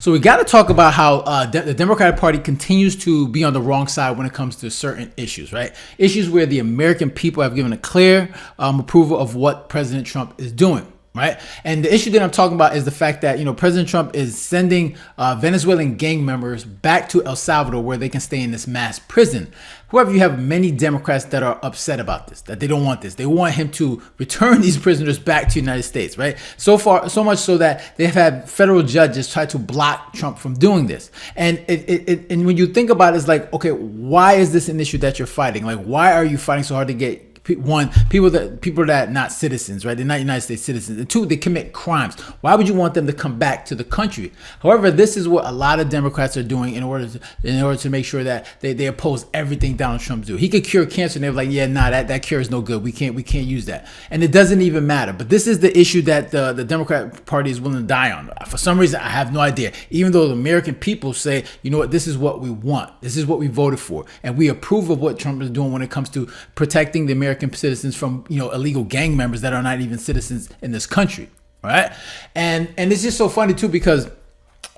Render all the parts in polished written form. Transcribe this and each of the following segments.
So we got to talk about how the Democratic Party continues to be on the wrong side when it comes to certain issues, right? Issues where the American people have given a clear approval of what President Trump is doing, right? And the issue that I'm talking about is the fact that, President Trump is sending Venezuelan gang members back to El Salvador where they can stay in this mass prison. However, you have many Democrats that are upset about this, that they don't want this. They want him to return these prisoners back to the United States, right? So much so that they've had federal judges try to block Trump from doing this. And and when you think about it, it's like, okay, why is this an issue that you're fighting? Like, why are you fighting so hard to get people that are not citizens, right? They're not United States citizens. And two, they commit crimes. Why would you want them to come back to the country? However, this is what a lot of Democrats are doing in order to make sure that they oppose everything Donald Trump do. He could cure cancer, and they're like, yeah, nah, that cure is no good. We can't use that. And it doesn't even matter. But this is the issue that the Democratic Party is willing to die on. For some reason, I have no idea. Even though the American people say, you know what, this is what we want. This is what we voted for. And we approve of what Trump is doing when it comes to protecting the American citizens from illegal gang members that are not even citizens in this country, right? And it's just so funny too, because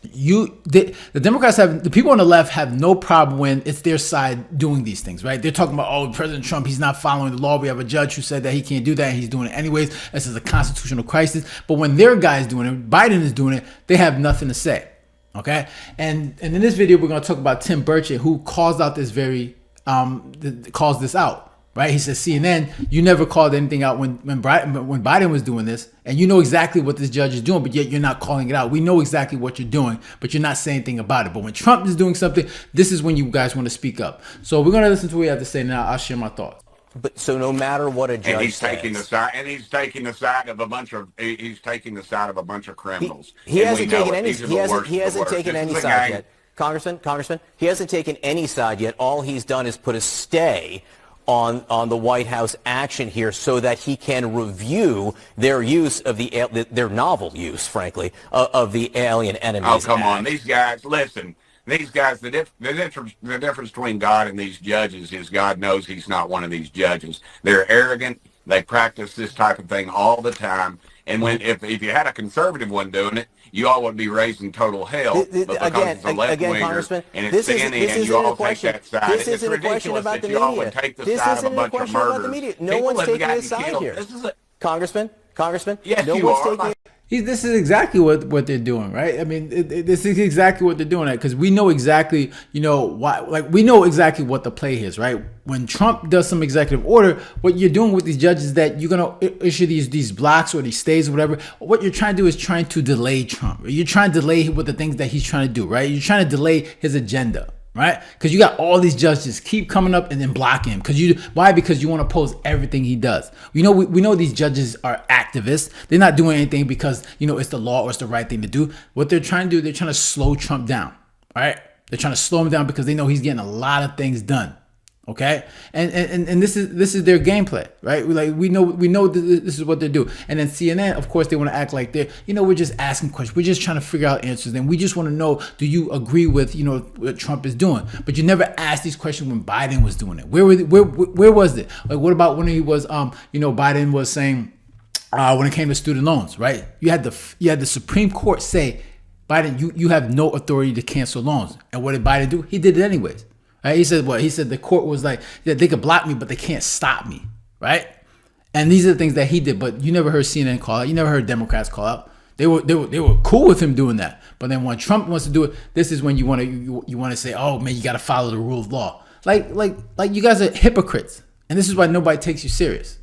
the Democrats the people on the left have no problem when it's their side doing these things, right? They're talking about, oh, President Trump, he's not following the law. We have a judge who said that he can't do that, and he's doing it anyways. This is a constitutional crisis. But when their guy is doing it, Biden is doing it, they have nothing to say. Okay, and in this video we're going to talk about Tim Burchett, who calls out this calls this out. Right, he says, CNN, you never called anything out when Biden was doing this, and you know exactly what this judge is doing, but yet you're not calling it out. We know exactly what you're doing, but you're not saying anything about it. But when Trump is doing something, this is when you guys want to speak up. So we're going to listen to what you have to say now. I'll share my thoughts. But so no matter what a judge he's taking the side of a bunch of criminals. He hasn't taken any side yet. Congressman, he hasn't taken any side yet. All he's done is put a stay on the White House action here so that he can review their use of their novel use, frankly, of the Alien Enemies Act. Oh, come on. Act. These guys, listen. These guys, the difference between God and these judges is God knows he's not one of these judges. They're arrogant. They practice this type of thing all the time. And if you had a conservative one doing it, you all would be raising total hell. But because it's a left-winger and it's CNN, you all take that side. It's ridiculous that you all would take the side of a bunch of murderers. No one's taking a side here. Congressman, yes, no one's taking This is exactly what they're doing, right? I mean, this is exactly what they're doing, because we know exactly, why. Like, we know exactly what the play is, right? When Trump does some executive order, what you're doing with these judges is that you're gonna issue these blocks or these stays or whatever. What you're trying to do is trying to delay Trump. You're trying to delay with the things that he's trying to do, right? You're trying to delay his agenda. Right? Because you got all these judges keep coming up and then blocking him. Why? Because you want to oppose everything he does. We know these judges are activists. They're not doing anything because, it's the law or it's the right thing to do. What they're trying to do, they're trying to slow Trump down. Right? They're trying to slow him down because they know he's getting a lot of things done. Okay, and this is their gameplay, right? We know this is what they do. And then CNN, of course, they want to act like we're just asking questions, we're just trying to figure out answers, and we just want to know, do you agree with what Trump is doing? But you never asked these questions when Biden was doing it. Where was it? Like, what about when he was Biden was saying when it came to student loans, right? You had the Supreme Court say, Biden, you have no authority to cancel loans. And what did Biden do? He did it anyways. Right? He said what? He said the court was like, yeah, they could block me, but they can't stop me, right? And these are the things that he did. But you never heard CNN call out. You never heard Democrats call out. They were cool with him doing that. But then when Trump wants to do it, this is when you want to say, oh man, you got to follow the rule of law. Like you guys are hypocrites, and this is why nobody takes you serious.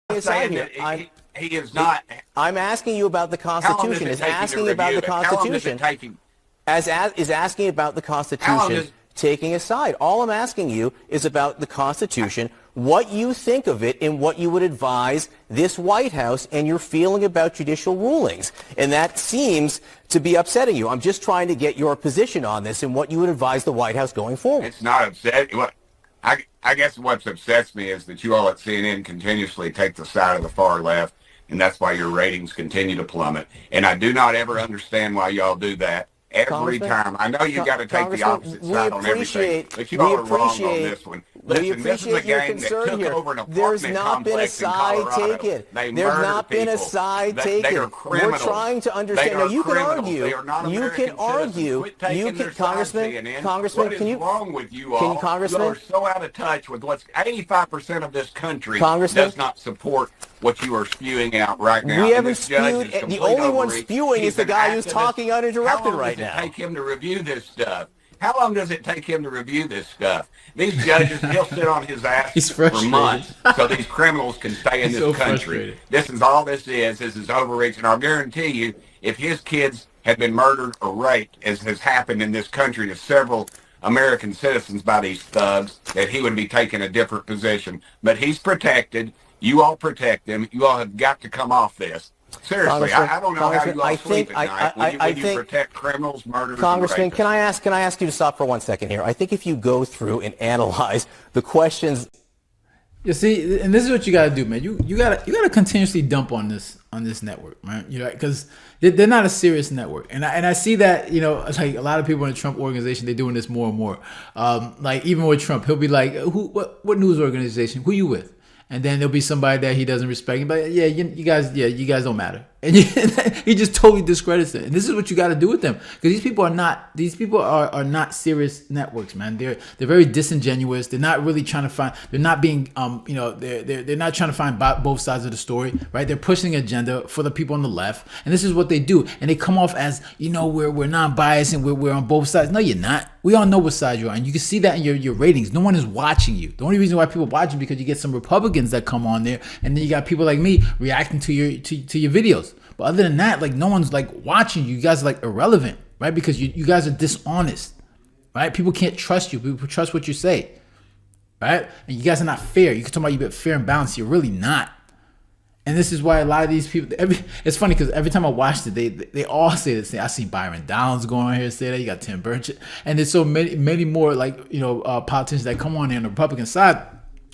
He is not. I'm asking you about the Constitution. Is asking about the Constitution. Is asking about the Constitution taking a side. All I'm asking you is about the Constitution, what you think of it, and what you would advise this White House and your feeling about judicial rulings. And that seems to be upsetting you. I'm just trying to get your position on this and what you would advise the White House going forward. It's not upsetting. I guess what's upsets me is that you all at CNN continuously take the side of the far left, and that's why your ratings continue to plummet. And I do not ever understand why y'all do that. Every time. I know you got to take the opposite side on everything, but you all are wrong on this one. We Listen, this is a appreciate your gang that concern took here. over an There's apartment not been a complex in side Colorado. taken. They There's murder not been a people. side They taken. are criminals. We're trying to They understand. Now are you can criminals. argue. They are not You American can argue. citizens. Quit taking You their can, side, Congressman. CNN. Congressman, what can is you? wrong with you all? Can you, Congressman? You are so out of touch with what's 85% of this country Congressman? does not support what you are spewing out right now. We And haven't this judge is spewed. The complete only one overreach. spewing He's is the an guy who's activist. talking How uninterrupted long right does it now. take him to review this stuff? How long does it take him to review this stuff? These judges, he'll sit on his ass He's for frustrated. months so these criminals can stay in He's this so country. frustrated. This is all this is. This is overreach. And I'll guarantee you, if his kids had been murdered or raped, as has happened in this country to several American citizens by these thugs, that he would be taking a different position. But he's protected. You all protect him. You all have got to come off this. Seriously, I don't know how you all sleep at night when you protect criminals, murderers, Congressman, and rapists. can I ask you to stop for 1 second here? I think if you go through and analyze the questions. You see, and this is what you gotta do, man. You gotta continuously dump on this network, right? You know, because they're not a serious network, and I see that, you know, like a lot of people in the Trump organization, they're doing this more and more. Like even with Trump, he'll be like, what news organization? Who you with? And then there'll be somebody that he doesn't respect. But yeah, you guys don't matter. And he just totally discredits it. And this is what you got to do with them, because these people are not serious networks, man. They're very disingenuous. They're not really trying to find. They're not being they're not trying to find both sides of the story, right? They're pushing an agenda for the people on the left, and this is what they do. And they come off as, you know, we're non-biased and we're on both sides. No, you're not. We all know what side you're on. You can see that in your ratings. No one is watching you. The only reason why people watch you because you get some Republicans that come on there, and then you got people like me reacting to your videos. But other than that, like, no one's like watching you. You guys are like irrelevant, right? Because you guys are dishonest, right? People can't trust you. People trust what you say, right? And you guys are not fair. You can talk about you being fair and balanced. You're really not. And this is why a lot of these people, it's funny because every time I watched it, they all say the same. I see Byron Downs going on here and say that. You got Tim Burchett. And there's so many more, like, you know, politicians that come on there on the Republican side,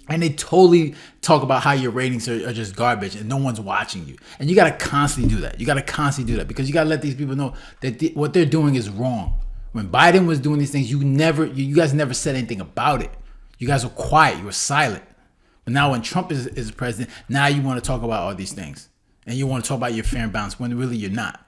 and they totally talk about how your ratings are just garbage and no one's watching you. And you got to constantly do that. You got to constantly do that because you got to let these people know that what they're doing is wrong. When Biden was doing these things, you guys never said anything about it. You guys were quiet. You were silent. But now when Trump is president, now you want to talk about all these things. And you want to talk about your fair and balance when really you're not.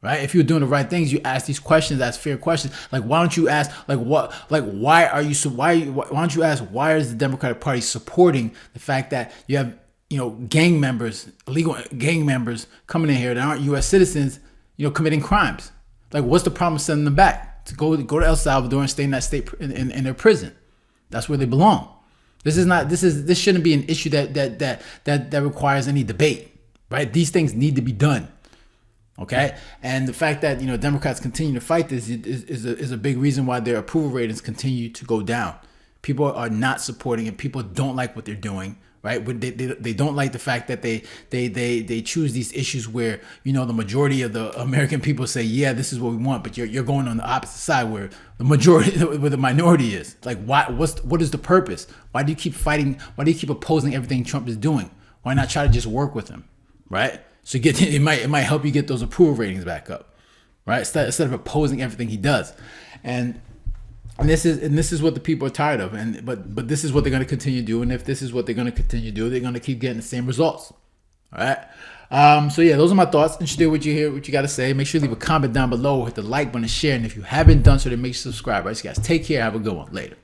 Right? If you're doing the right things, you ask these questions, ask fair questions. Like, why don't you ask, like, what, like, why don't you ask, why is the Democratic Party supporting the fact that you have, you know, gang members, illegal gang members coming in here that aren't U.S. citizens, you know, committing crimes? Like, what's the problem with sending them back to go to El Salvador and stay in that state in their prison? That's where they belong. This shouldn't be an issue that requires any debate, right? These things need to be done. Okay, and the fact that, you know, Democrats continue to fight this is a big reason why their approval ratings continue to go down. People are not supporting it. People don't like what they're doing, right? But they don't like the fact that they choose these issues where, you know, the majority of the American people say, yeah, this is what we want, but you're going on the opposite side where the majority, where the minority is. Like, what is the purpose? Why do you keep fighting? Why do you keep opposing everything Trump is doing? Why not try to just work with him, right? So it might help you get those approval ratings back up, right? Instead of opposing everything he does, and this is what the people are tired of, but this is what they're going to continue to do, and if this is what they're going to continue to do, they're going to keep getting the same results. All right. So yeah, those are my thoughts. Interested what you hear, what you got to say. Make sure you leave a comment down below, hit the like button, share, and if you haven't done so, then make sure you subscribe. All right, so guys, take care. Have a good one. Later.